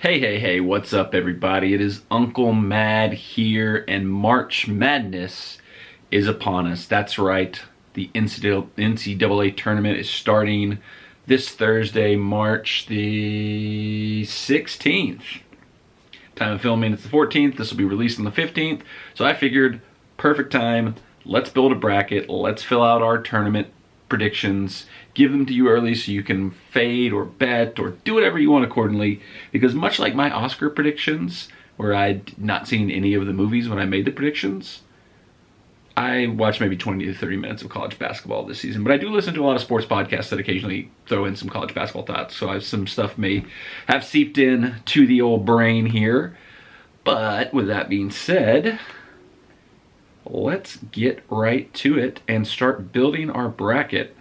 Hey, what's up everybody? It is Uncle Mad here, and March Madness is upon us. That's right, the NCAA tournament is starting this Thursday, March the 16th. Time of filming, it's the 14th. This will be released on the 15th. So I figured, perfect time. Let's build a bracket. Let's fill out our tournament predictions. Give them to you early so you can fade or bet or do whatever you want accordingly. Because much like my Oscar predictions, where I'd not seen any of the movies when I made the predictions, I watched maybe 20 to 30 minutes of college basketball this season. But I do listen to a lot of sports podcasts that occasionally throw in some college basketball thoughts. So some stuff may have seeped in to the old brain here. But with that being said, let's get right to it and start building our bracket.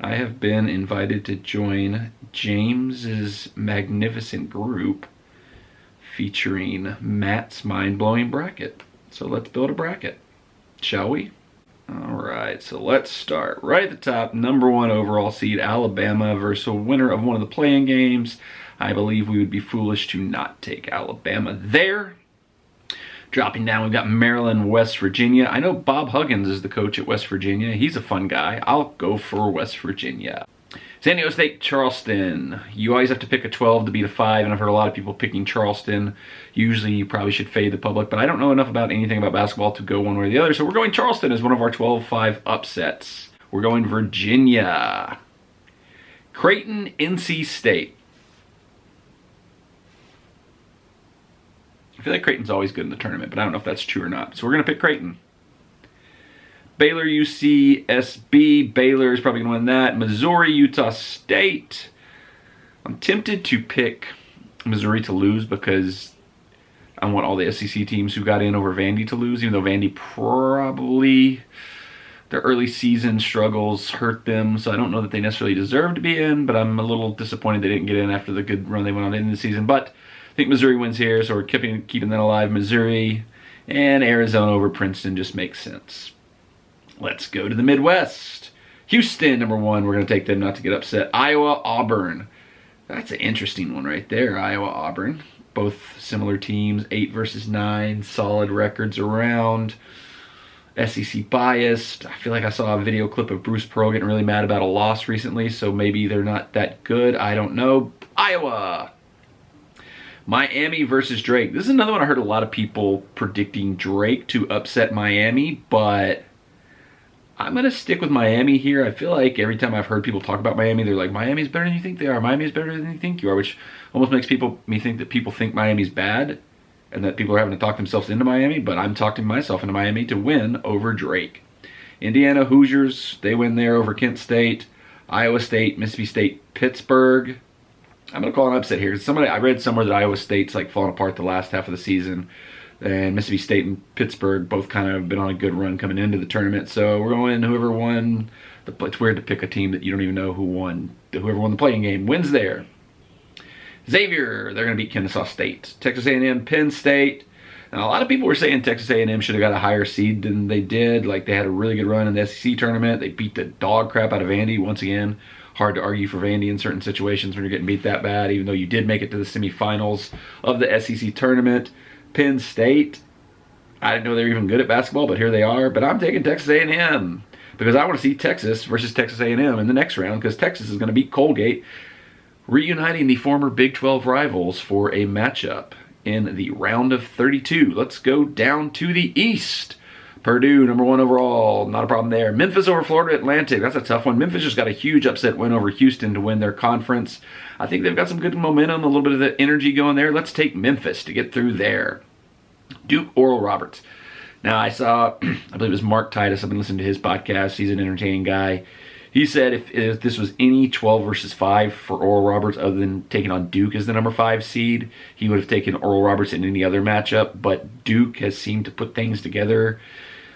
I have been invited to join James's magnificent group featuring Matt's mind-blowing bracket. So let's build a bracket, shall we? Alright, so let's start. Right at the top, number 1 overall seed Alabama versus a winner of one of the play-in games. I believe we would be foolish to not take Alabama there. Dropping down, we've got Maryland, West Virginia. I know Bob Huggins is the coach at West Virginia. He's a fun guy. I'll go for West Virginia. San Diego State, Charleston. You always have to pick a 12 to beat a 5, and I've heard a lot of people picking Charleston. Usually you probably should fade the public, but I don't know enough about anything about basketball to go one way or the other, so we're going Charleston as one of our 12-5 upsets. We're going Virginia. Creighton, NC State. I feel like Creighton's always good in the tournament, but I don't know if that's true or not. So we're going to pick Creighton. Baylor, UCSB. Baylor is probably going to win that. Missouri, Utah State. I'm tempted to pick Missouri to lose because I want all the SEC teams who got in over Vandy to lose, even though Vandy probably, their early season struggles hurt them, so I don't know that they necessarily deserve to be in, but I'm a little disappointed they didn't get in after the good run they went on in the season. But I think Missouri wins here, so we're keeping that alive. Missouri and Arizona over Princeton just makes sense. Let's go to the Midwest. Houston, number 1. We're going to take them not to get upset. Iowa, Auburn. That's an interesting one right there, Iowa, Auburn. Both similar teams, 8 versus 9, solid records around. SEC biased. I feel like I saw a video clip of Bruce Pearl getting really mad about a loss recently, so maybe they're not that good. I don't know. Iowa. Miami versus Drake. This is another one I heard a lot of people predicting Drake to upset Miami, but I'm going to stick with Miami here. I feel like every time I've heard people talk about Miami, they're like, Miami's better than you think they are. Miami's better than you think you are, which almost makes me think that people think Miami's bad and that people are having to talk themselves into Miami, but I'm talking myself into Miami to win over Drake. Indiana Hoosiers, they win there over Kent State. Iowa State, Mississippi State, Pittsburgh. I'm going to call an upset here. I read somewhere that Iowa State's like falling apart the last half of the season, and Mississippi State and Pittsburgh both kind of been on a good run coming into the tournament. So we're going whoever won. It's weird to pick a team that you don't even know who won. Whoever won the playing game wins there. Xavier, they're going to beat Kennesaw State. Texas A&M, Penn State. Now, a lot of people were saying Texas A&M should have got a higher seed than they did. Like, they had a really good run in the SEC tournament. They beat the dog crap out of Vandy once again. Hard to argue for Vandy in certain situations when you're getting beat that bad, even though you did make it to the semifinals of the SEC tournament. Penn State, I didn't know they were even good at basketball, but here they are. But I'm taking Texas A&M because I want to see Texas versus Texas A&M in the next round, because Texas is going to beat Colgate, reuniting the former Big 12 rivals for a matchup in the round of 32. Let's go down to the East. Purdue, number 1 overall, not a problem there. Memphis over Florida Atlantic, that's a tough one. Memphis just got a huge upset win over Houston to win their conference. I think they've got some good momentum, a little bit of the energy going there. Let's take Memphis to get through there. Duke, Oral Roberts. Now I saw, I believe it was Mark Titus, I've been listening to his podcast, he's an entertaining guy. He said if this was any 12 versus 5 for Oral Roberts other than taking on Duke as the number 5 seed, he would have taken Oral Roberts in any other matchup, but Duke has seemed to put things together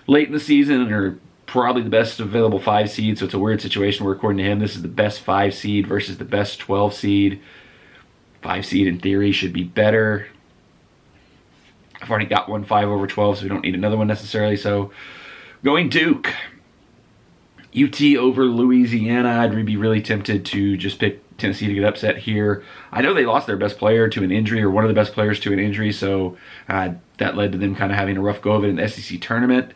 late in the season and are probably the best available 5 seed, so it's a weird situation where, according to him, this is the best 5 seed versus the best 12 seed. 5 seed, in theory, should be better. I've already got one 5 over 12, so we don't need another one necessarily, so going Duke. UT over Louisiana. I'd be really tempted to just pick Tennessee to get upset here. I know they lost their best player to an injury, or one of the best players to an injury, so that led to them kind of having a rough go of it in the SEC tournament.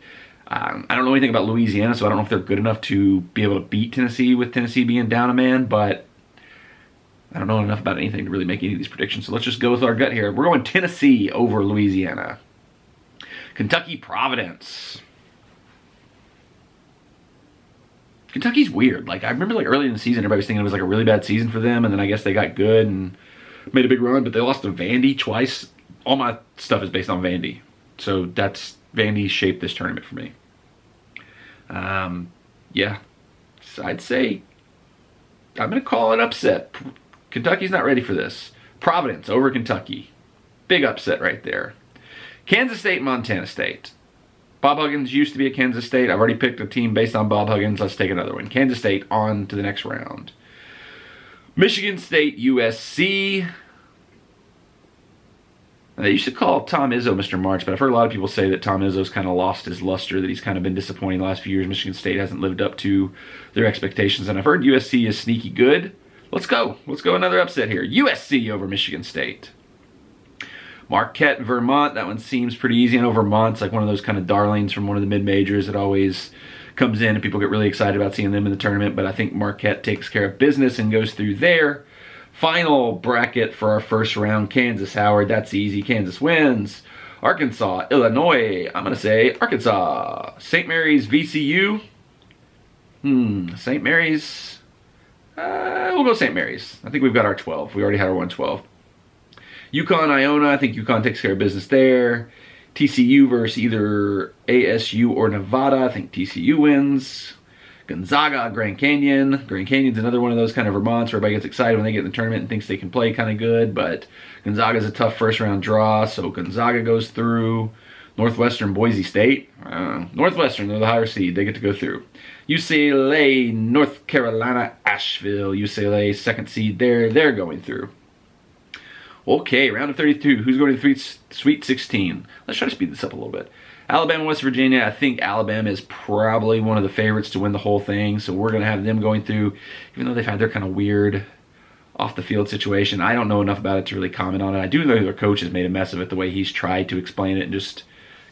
I don't know anything about Louisiana, so I don't know if they're good enough to be able to beat Tennessee with Tennessee being down a man, but I don't know enough about anything to really make any of these predictions. So let's just go with our gut here. We're going Tennessee over Louisiana. Kentucky Providence. Kentucky's weird. Like, I remember like early in the season, everybody was thinking it was like a really bad season for them, and then I guess they got good and made a big run, but they lost to Vandy twice. All my stuff is based on Vandy. So Vandy shaped this tournament for me. Yeah. So I'd say I'm going to call it upset. Kentucky's not ready for this. Providence over Kentucky. Big upset right there. Kansas State, Montana State. Bob Huggins used to be at Kansas State. I've already picked a team based on Bob Huggins. Let's take another one. Kansas State on to the next round. Michigan State, USC. They used to call Tom Izzo Mr. March, but I've heard a lot of people say that Tom Izzo's kind of lost his luster, that he's kind of been disappointing the last few years. Michigan State hasn't lived up to their expectations, and I've heard USC is sneaky good. Let's go. Let's go another upset here. USC over Michigan State. Marquette, Vermont. That one seems pretty easy. I know Vermont's like one of those kind of darlings from one of the mid-majors that always comes in and people get really excited about seeing them in the tournament, but I think Marquette takes care of business and goes through there. Final bracket for our first round. Kansas, Howard. That's easy. Kansas wins. Arkansas, Illinois. I'm going to say Arkansas. St. Mary's, VCU. St. Mary's. We'll go St. Mary's. I think we've got our 12. We already had our 112. UConn, Iona. I think UConn takes care of business there. TCU versus either ASU or Nevada. I think TCU wins. Gonzaga, Grand Canyon. Grand Canyon's another one of those kind of Vermonts where everybody gets excited when they get in the tournament and thinks they can play kind of good, but Gonzaga's a tough first round draw, so Gonzaga goes through. Northwestern, Boise State. Northwestern, they're the higher seed. They get to go through. UCLA, North Carolina, Asheville. UCLA, second seed there. They're going through. Okay, round of 32. Who's going to the Sweet 16? Let's try to speed this up a little bit. Alabama, West Virginia. I think Alabama is probably one of the favorites to win the whole thing, so we're going to have them going through, even though they've had their kind of weird off-the-field situation. I don't know enough about it to really comment on it. I do know their coach has made a mess of it, the way he's tried to explain it and just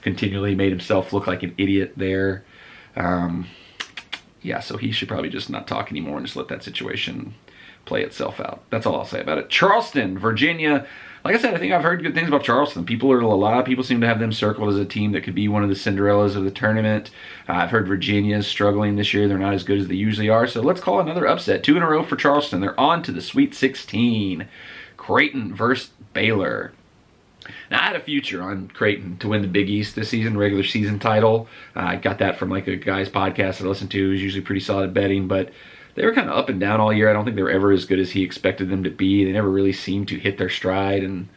continually made himself look like an idiot there. Yeah, so he should probably just not talk anymore and just let that situation play itself out. That's all I'll say about it. Charleston, Virginia. Like I said, I think I've heard good things about Charleston. A lot of people seem to have them circled as a team that could be one of the Cinderellas of the tournament. I've heard Virginia's struggling this year. They're not as good as they usually are. So let's call another upset. 2 in a row for Charleston. They're on to the Sweet 16. Creighton versus Baylor. Now, I had a future on Creighton to win the Big East this season, regular season title. I got that from like a guy's podcast that I listen to who's usually pretty solid betting, but they were kind of up and down all year. I don't think they were ever as good as he expected them to be. They never really seemed to hit their stride and,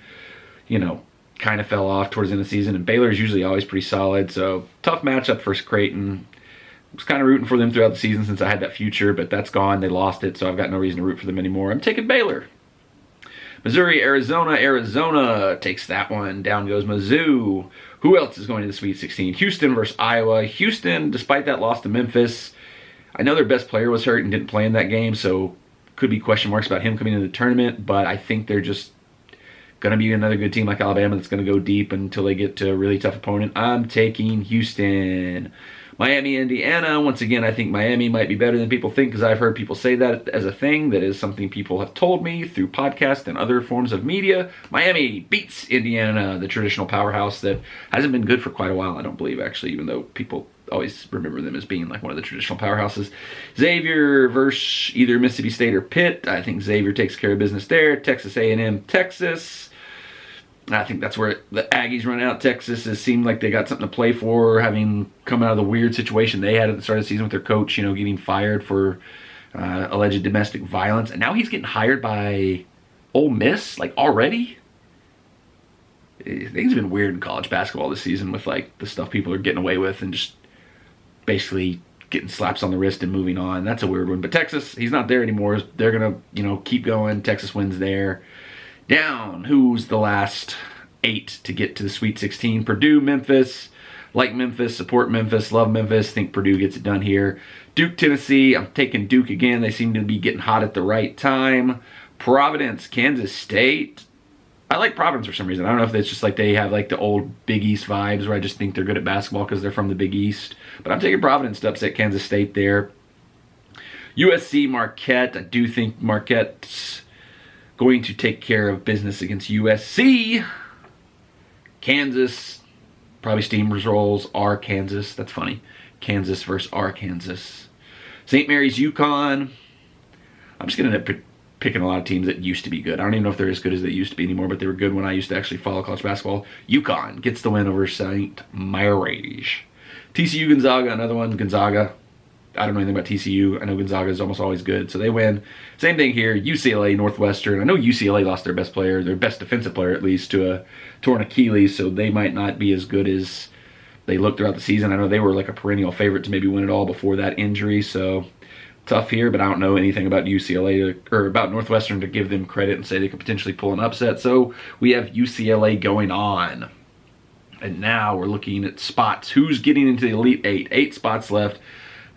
kind of fell off towards the end of the season. And Baylor is usually always pretty solid, so tough matchup for Creighton. I was kind of rooting for them throughout the season since I had that future, but that's gone. They lost it, so I've got no reason to root for them anymore. I'm taking Baylor. Missouri, Arizona. Arizona takes that one. Down goes Mizzou. Who else is going to the Sweet 16? Houston versus Iowa. Houston, despite that loss to Memphis, I know their best player was hurt and didn't play in that game, so could be question marks about him coming into the tournament, but I think they're just going to be another good team like Alabama that's going to go deep until they get to a really tough opponent. I'm taking Houston. Miami, Indiana. Once again, I think Miami might be better than people think because I've heard people say that as a thing. That is something people have told me through podcasts and other forms of media. Miami beats Indiana, the traditional powerhouse that hasn't been good for quite a while, I don't believe, actually, even though people always remember them as being like one of the traditional powerhouses. Xavier versus either Mississippi State or Pitt. I think Xavier takes care of business there. Texas A&M, Texas. I think that's where the Aggies run out. Texas has seemed like they got something to play for, having come out of the weird situation they had at the start of the season with their coach, getting fired for alleged domestic violence. And now he's getting hired by Ole Miss, like already? Things have been weird in college basketball this season with like the stuff people are getting away with and just basically getting slaps on the wrist and moving on. That's a weird one. But Texas, he's not there anymore. They're going to, keep going. Texas wins there. Down, who's the last 8 to get to the Sweet 16? Purdue, Memphis. Like Memphis, support Memphis, love Memphis. Think Purdue gets it done here. Duke, Tennessee. I'm taking Duke again. They seem to be getting hot at the right time. Providence, Kansas State. I like Providence for some reason. I don't know if it's just like they have like the old Big East vibes where I just think they're good at basketball because they're from the Big East. But I'm taking Providence to upset Kansas State there. USC, Marquette. I do think Marquette's going to take care of business against USC. Kansas, probably steamrolls Arkansas. That's funny. Kansas versus Arkansas. St. Mary's, UConn. I'm just going to end up picking a lot of teams that used to be good. I don't even know if they're as good as they used to be anymore, but they were good when I used to actually follow college basketball. UConn gets the win over St. Mary's. TCU, Gonzaga, another one. Gonzaga. I don't know anything about TCU. I know Gonzaga is almost always good, so they win. Same thing here. UCLA, Northwestern. I know UCLA lost their best player, their best defensive player at least, to a torn Achilles, so they might not be as good as they looked throughout the season. I know they were like a perennial favorite to maybe win it all before that injury, so tough here, but I don't know anything about UCLA or about Northwestern to give them credit and say they could potentially pull an upset. So we have UCLA going on. And now we're looking at spots. Who's getting into the Elite Eight? 8 spots left.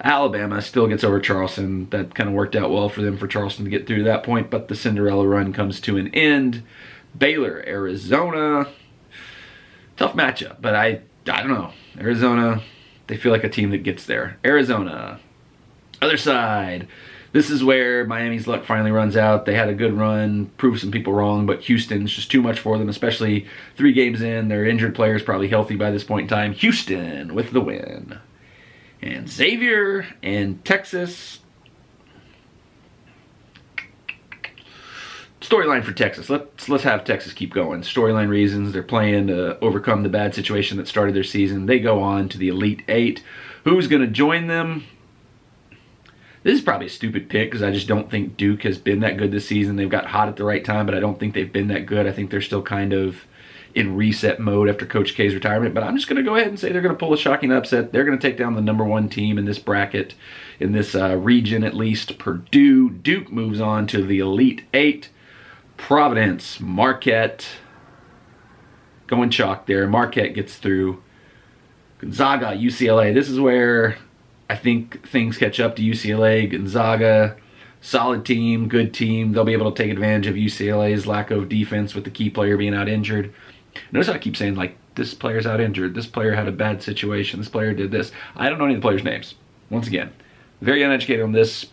Alabama still gets over Charleston. That kind of worked out well for them, for Charleston to get through that point, but the Cinderella run comes to an end. Baylor, Arizona. Tough matchup, but I don't know. Arizona, they feel like a team that gets there. Arizona. Other side. This is where Miami's luck finally runs out. They had a good run, proved some people wrong, but Houston's just too much for them, especially 3 games in. Their injured players probably healthy by this point in time. Houston with the win. And Xavier and Texas. Storyline for Texas. Let's have Texas keep going. Storyline reasons. They're playing to overcome the bad situation that started their season. They go on to the Elite Eight. Who's going to join them? This is probably a stupid pick because I just don't think Duke has been that good this season. They've got hot at the right time, but I don't think they've been that good. I think they're still kind of in reset mode after Coach K's retirement, but I'm just going to go ahead and say they're going to pull a shocking upset. They're going to take down the #1 team in this bracket, in this region at least, Purdue. Duke moves on to the Elite Eight. Providence, Marquette, going chalk there. Marquette gets through. Gonzaga, UCLA. This is where I think things catch up to UCLA. Gonzaga, solid team, good team. They'll be able to take advantage of UCLA's lack of defense with the key player being out injured. Notice how I keep saying, like, this player's out injured, this player had a bad situation, this player did this. I don't know any of the players' names. Once again, very uneducated on this.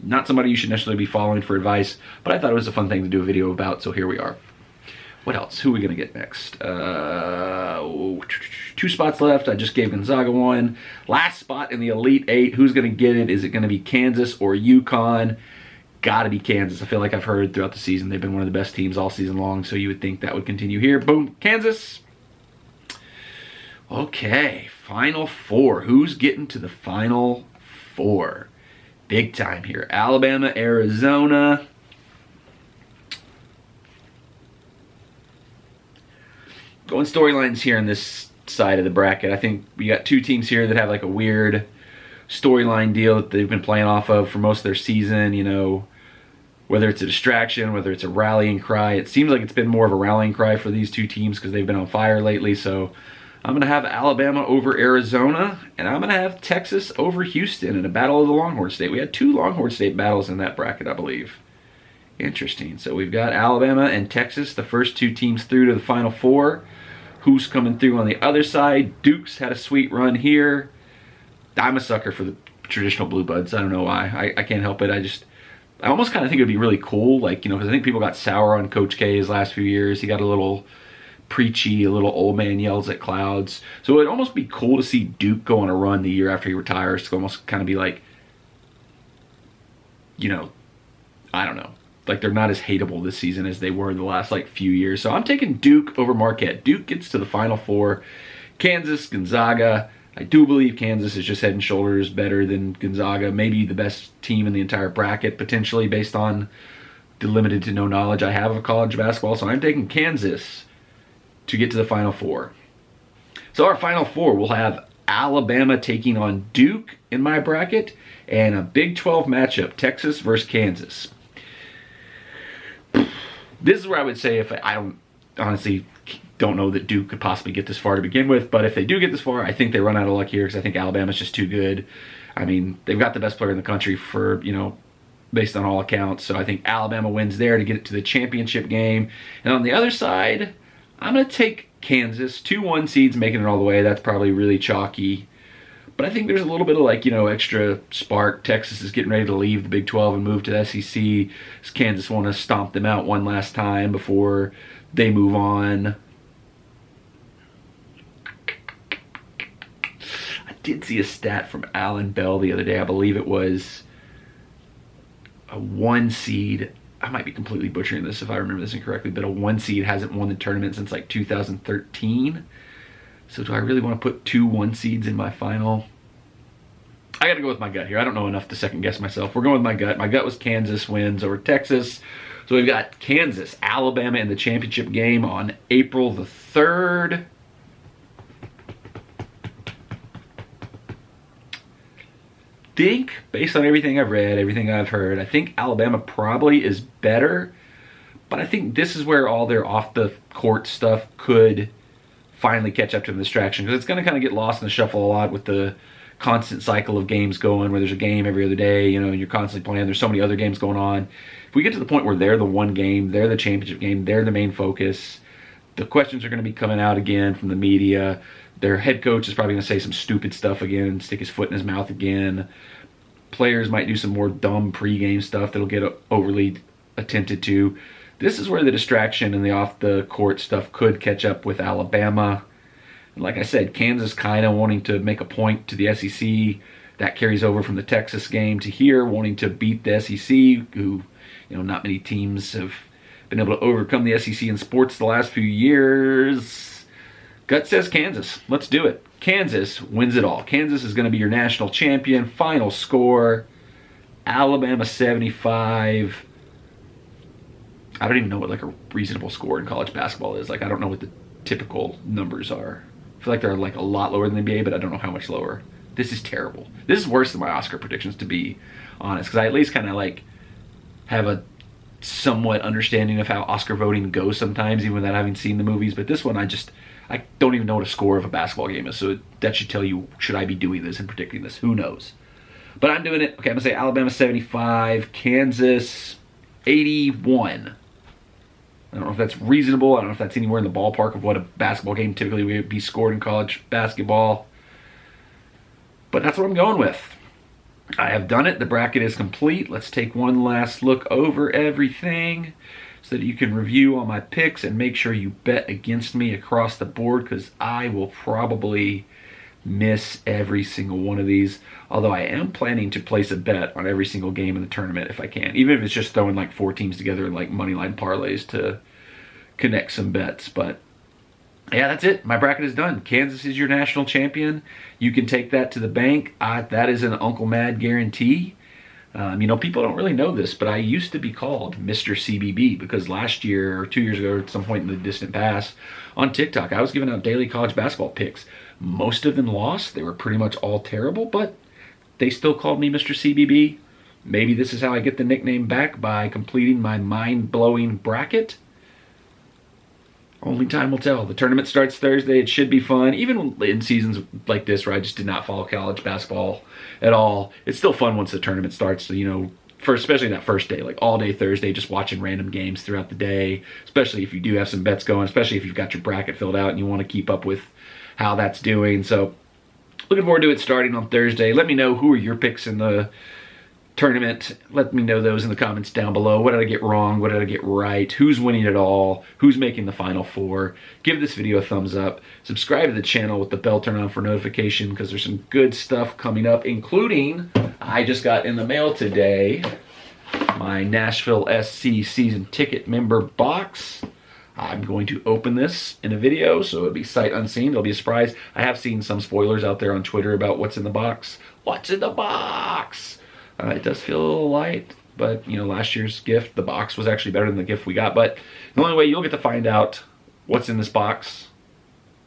Not somebody you should necessarily be following for advice, but I thought it was a fun thing to do a video about, so here we are. What else? Who are we going to get next? 2 spots left. I just gave Gonzaga 1. Last spot in the Elite Eight. Who's going to get it? Is it going to be Kansas or UConn? Got to be Kansas. I feel like I've heard throughout the season they've been one of the best teams all season long, so you would think that would continue here. Boom, Kansas. Okay, Final Four. Who's getting to the Final Four? Big time here. Alabama, Arizona. Going storylines here in this side of the bracket. I think we got 2 teams here that have like a weird storyline deal that they've been playing off of for most of their season, you know, whether it's a distraction, whether it's a rallying cry. It seems like it's been more of a rallying cry for these 2 teams because they've been on fire lately. So I'm going to have Alabama over Arizona, and I'm going to have Texas over Houston in a battle of the Longhorn State. We had 2 Longhorn State battles in that bracket, I believe. Interesting. So we've got Alabama and Texas, the first 2 teams through to the Final Four. Who's coming through on the other side? Duke's had a sweet run here. I'm a sucker for the traditional Blue Bloods. I don't know why. I can't help it. I almost kind of think it would be really cool, like, you know, because I think people got sour on Coach K his last few years. He got a little preachy, a little old man yells at clouds. So it would almost be cool to see Duke go on a run the year after he retires to almost kind of be like, you know, I don't know. Like, they're not as hateable this season as they were in the last, like, few years. So I'm taking Duke over Marquette. Duke gets to the Final Four. Kansas, Gonzaga. I do believe Kansas is just head and shoulders better than Gonzaga. Maybe the best team in the entire bracket, potentially, based on the limited to no knowledge I have of college basketball. So I'm taking Kansas to get to the Final Four. So our Final Four will have Alabama taking on Duke in my bracket, and a Big 12 matchup, Texas versus Kansas. This is where I would say, if I don't honestly don't know that Duke could possibly get this far to begin with, but if they do get this far, I think they run out of luck here because I think Alabama's just too good. I mean, they've got the best player in the country for, you know, based on all accounts. So I think Alabama wins there to get it to the championship game. And on the other side, I'm going to take Kansas. 2-1 seeds making it all the way. That's probably really chalky. But I think there's a little bit of, like, you know, extra spark. Texas is getting ready to leave the Big 12 and move to the SEC. Kansas want to stomp them out one last time before they move on. I did see a stat from Alan Bell the other day. I believe it was a 1 seed. I might be completely butchering this if I remember this incorrectly, but a 1 seed hasn't won the tournament since like 2013. So do I really want to put 2 1 seeds in my final? I got to go with my gut here. I don't know enough to second guess myself. We're going with my gut. My gut was Kansas wins over Texas. So we've got Kansas, Alabama in the championship game on April the 3rd. Think, based on everything I've read, everything I've heard, I think Alabama probably is better. But I think this is where all their off-the-court stuff could finally catch up to the distraction, because it's going to kind of get lost in the shuffle a lot with the constant cycle of games going, where there's a game every other day, you know, and you're constantly playing. There's so many other games going on. If we get to the point where they're the one game, they're the championship game, they're the main focus, the questions are going to be coming out again from the media. Their head coach is probably going to say some stupid stuff again and stick his foot in his mouth again. Players might do some more dumb pregame stuff that'll get overly attended to. This is where the distraction and the off-the-court stuff could catch up with Alabama. And like I said, Kansas kind of wanting to make a point to the SEC. That carries over from the Texas game to here, wanting to beat the SEC, who, you know, not many teams have been able to overcome the SEC in sports the last few years. Gut says Kansas. Let's do it. Kansas wins it all. Kansas is going to be your national champion. Final score, Alabama 75. I don't even know what like a reasonable score in college basketball is. Like, I don't know what the typical numbers are. I feel like they're like a lot lower than the NBA, but I don't know how much lower. This is terrible. This is worse than my Oscar predictions, to be honest, because I at least kind of like have a somewhat understanding of how Oscar voting goes sometimes, even without having seen the movies. But this one, I don't even know what a score of a basketball game is. So that should tell you, should I be doing this and predicting this? Who knows? But I'm doing it. Okay, I'm going to say Alabama 75, Kansas 81. I don't know if that's reasonable. I don't know if that's anywhere in the ballpark of what a basketball game typically would be scored in college basketball. But that's what I'm going with. I have done it. The bracket is complete. Let's take one last look over everything so that you can review all my picks and make sure you bet against me across the board, because I will probably miss every single one of these. Although I am planning to place a bet on every single game in the tournament if I can, even if it's just throwing like 4 teams together in like money line parlays to connect some bets. But yeah, that's it. My bracket is done. Kansas is your national champion. You can take that to the bank. That is an Uncle Mad guarantee. You know, people don't really know this, but I used to be called Mr. CBB because last year or 2 years ago, at some point in the distant past, on TikTok, I was giving out daily college basketball picks. Most of them lost. They were pretty much all terrible, but they still called me Mr. CBB. Maybe this is how I get the nickname back, by completing my mind-blowing bracket. Only time will tell. The tournament starts Thursday. It should be fun. Even in seasons like this where I just did not follow college basketball at all, it's still fun once the tournament starts. So, you know, especially that first day, like all day Thursday, just watching random games throughout the day, especially if you do have some bets going, especially if you've got your bracket filled out and you want to keep up with how that's doing. So looking forward to it starting on Thursday. Let me know, who are your picks in the tournament? Let me know those in the comments down below. What did I get wrong? What did I get right? Who's winning it all? Who's making the Final Four? Give this video a thumbs up. Subscribe to the channel with the bell turned on for notification, because there's some good stuff coming up, including I just got in the mail today my Nashville SC season ticket member box. I'm going to open this in a video, so it'll be sight unseen. It'll be a surprise. I have seen some spoilers out there on Twitter about what's in the box. What's in the box? It does feel a little light, but you know, last year's gift, the box was actually better than the gift we got. But the only way you'll get to find out what's in this box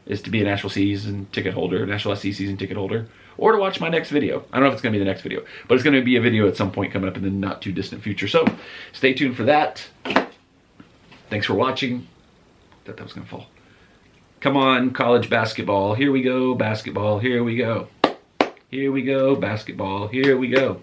is to be a Nashville season ticket holder, Nashville SC season ticket holder, or to watch my next video. I don't know if it's going to be the next video, but it's going to be a video at some point coming up in the not too distant future. So stay tuned for that. Thanks for watching. thought that was gonna fall. Come on, college basketball. Here we go, basketball. Here we go. Here we go, basketball. Here we go.